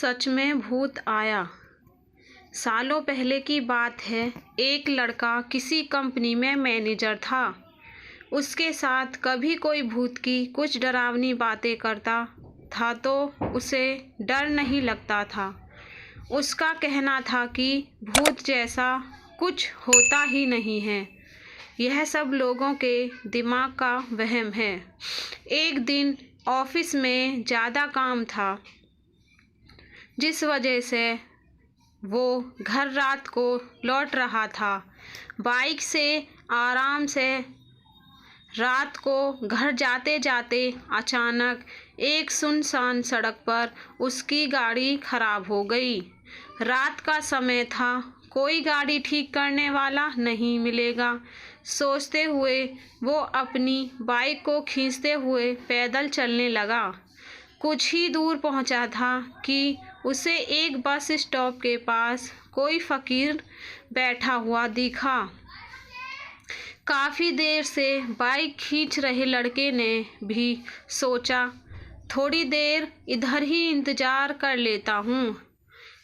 सच में भूत आया। सालों पहले की बात है। एक लड़का किसी कंपनी में मैनेजर था। उसके साथ कभी कोई भूत की कुछ डरावनी बातें करता था तो उसे डर नहीं लगता था। उसका कहना था कि भूत जैसा कुछ होता ही नहीं है, यह सब लोगों के दिमाग का वहम है। एक दिन ऑफिस में ज़्यादा काम था, जिस वजह से वो घर रात को लौट रहा था। बाइक से आराम से रात को घर जाते जाते अचानक एक सुनसान सड़क पर उसकी गाड़ी खराब हो गई। रात का समय था, कोई गाड़ी ठीक करने वाला नहीं मिलेगा। सोचते हुए वो अपनी बाइक को खींचते हुए पैदल चलने लगा। कुछ ही दूर पहुंचा था कि उसे एक बस स्टॉप के पास कोई फकीर बैठा हुआ दिखा। काफ़ी देर से बाइक खींच रहे लड़के ने भी सोचा, थोड़ी देर इधर ही इंतज़ार कर लेता हूँ।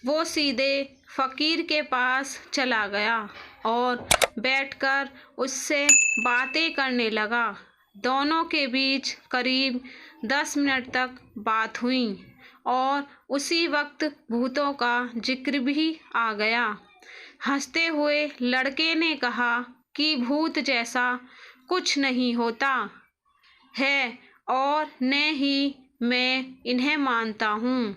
वो सीधे फकीर के पास चला गया और बैठकर उससे बातें करने लगा। दोनों के बीच करीब 10 मिनट तक बात हुई और उसी वक्त भूतों का जिक्र भी आ गया। हंसते हुए लड़के ने कहा कि भूत जैसा कुछ नहीं होता है और न ही मैं इन्हें मानता हूँ।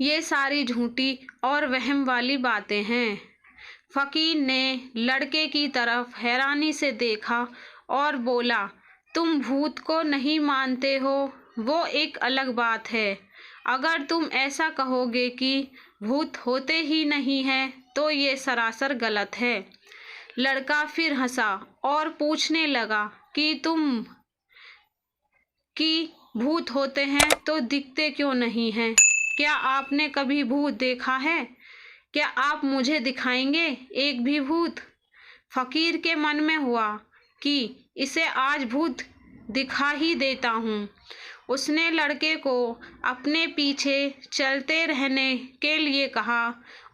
ये सारी झूठी और वहम वाली बातें हैं। फकीर ने लड़के की तरफ हैरानी से देखा और बोला, तुम भूत को नहीं मानते हो वो एक अलग बात है। अगर तुम ऐसा कहोगे कि भूत होते ही नहीं हैं तो ये सरासर गलत है। लड़का फिर हंसा और पूछने लगा कि भूत होते हैं तो दिखते क्यों नहीं हैं? क्या आपने कभी भूत देखा है? क्या आप मुझे दिखाएंगे एक भी भूत? फकीर के मन में हुआ कि इसे आज भूत दिखा ही देता हूँ। उसने लड़के को अपने पीछे चलते रहने के लिए कहा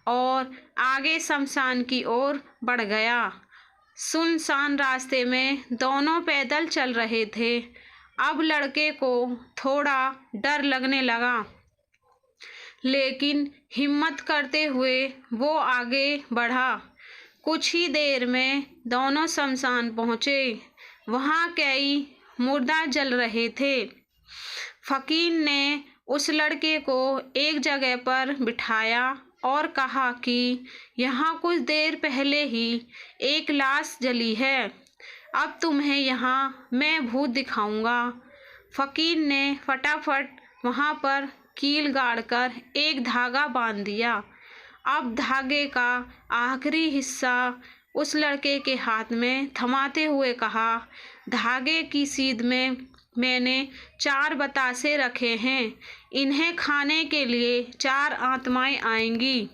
और आगे शमशान की ओर बढ़ गया। सुनसान रास्ते में दोनों पैदल चल रहे थे। अब लड़के को थोड़ा डर लगने लगा, लेकिन हिम्मत करते हुए वो आगे बढ़ा। कुछ ही देर में दोनों शमशान पहुँचे। वहाँ कई मुर्दा जल रहे थे। फकीर ने उस लड़के को एक जगह पर बिठाया और कहा कि यहाँ कुछ देर पहले ही एक लाश जली है। अब तुम्हें यहाँ मैं भूत दिखाऊंगा। फकीर ने फटाफट वहाँ पर कील गाड़कर एक धागा बांध दिया। अब धागे का आखिरी हिस्सा उस लड़के के हाथ में थमाते हुए कहा, धागे की सीध में मैंने 4 बतासे रखे हैं। इन्हें खाने के लिए 4 आत्माएं आएंगी।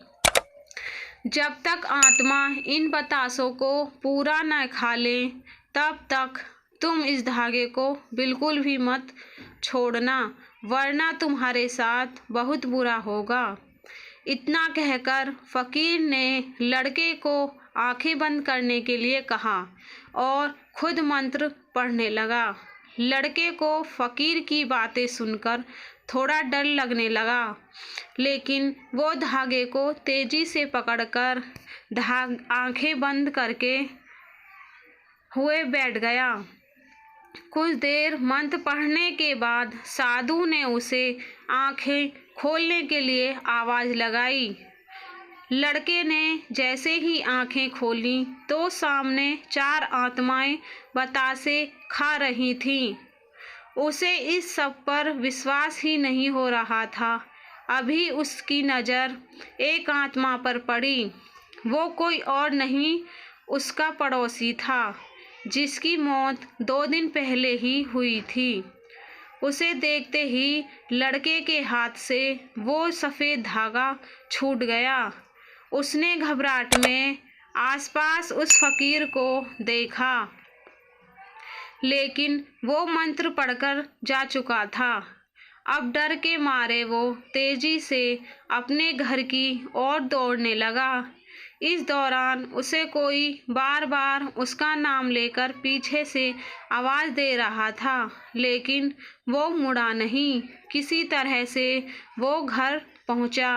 जब तक आत्मा इन बतासों को पूरा न खा ले तब तक तुम इस धागे को बिल्कुल भी मत छोड़ना, वरना तुम्हारे साथ बहुत बुरा होगा। इतना कहकर फकीर ने लड़के को आंखें बंद करने के लिए कहा और खुद मंत्र पढ़ने लगा। लड़के को फकीर की बातें सुनकर थोड़ा डर लगने लगा, लेकिन वो धागे को तेजी से पकड़कर आंखें बंद करके हुए बैठ गया। कुछ देर मंत्र पढ़ने के बाद साधु ने उसे आंखें खोलने के लिए आवाज़ लगाई। लड़के ने जैसे ही आंखें खोलीं तो सामने 4 आत्माएं बतासे खा रही थीं। उसे इस सब पर विश्वास ही नहीं हो रहा था। अभी उसकी नज़र एक आत्मा पर पड़ी। वो कोई और नहीं, उसका पड़ोसी था, जिसकी मौत 2 दिन पहले ही हुई थी। उसे देखते ही लड़के के हाथ से वो सफ़ेद धागा छूट गया। उसने घबराहट में आसपास उस फकीर को देखा, लेकिन वो मंत्र पढ़कर जा चुका था। अब डर के मारे वो तेजी से अपने घर की ओर दौड़ने लगा। इस दौरान उसे कोई बार बार उसका नाम लेकर पीछे से आवाज़ दे रहा था, लेकिन वो मुड़ा नहीं। किसी तरह से वो घर पहुंचा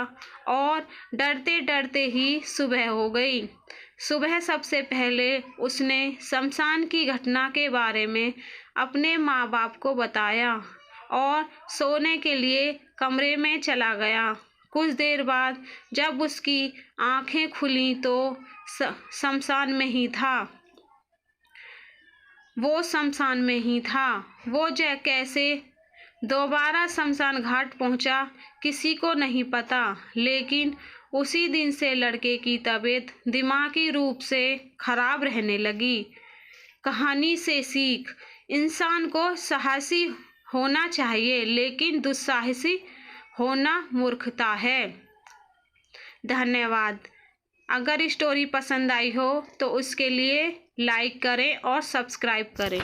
और डरते डरते ही सुबह हो गई। सुबह सबसे पहले उसने शमशान की घटना के बारे में अपने माँ बाप को बताया और सोने के लिए कमरे में चला गया। कुछ देर बाद जब उसकी आंखें खुली तो शमशान में ही था। वो शमशान में ही था। वो कैसे दोबारा शमशान घाट पहुंचा किसी को नहीं पता, लेकिन उसी दिन से लड़के की तबीयत दिमागी रूप से खराब रहने लगी। कहानी से सीख, इंसान को साहसी होना चाहिए, लेकिन दुस्साहसी होना मूर्खता है। धन्यवाद। अगर स्टोरी पसंद आई हो तो उसके लिए लाइक करें और सब्सक्राइब करें।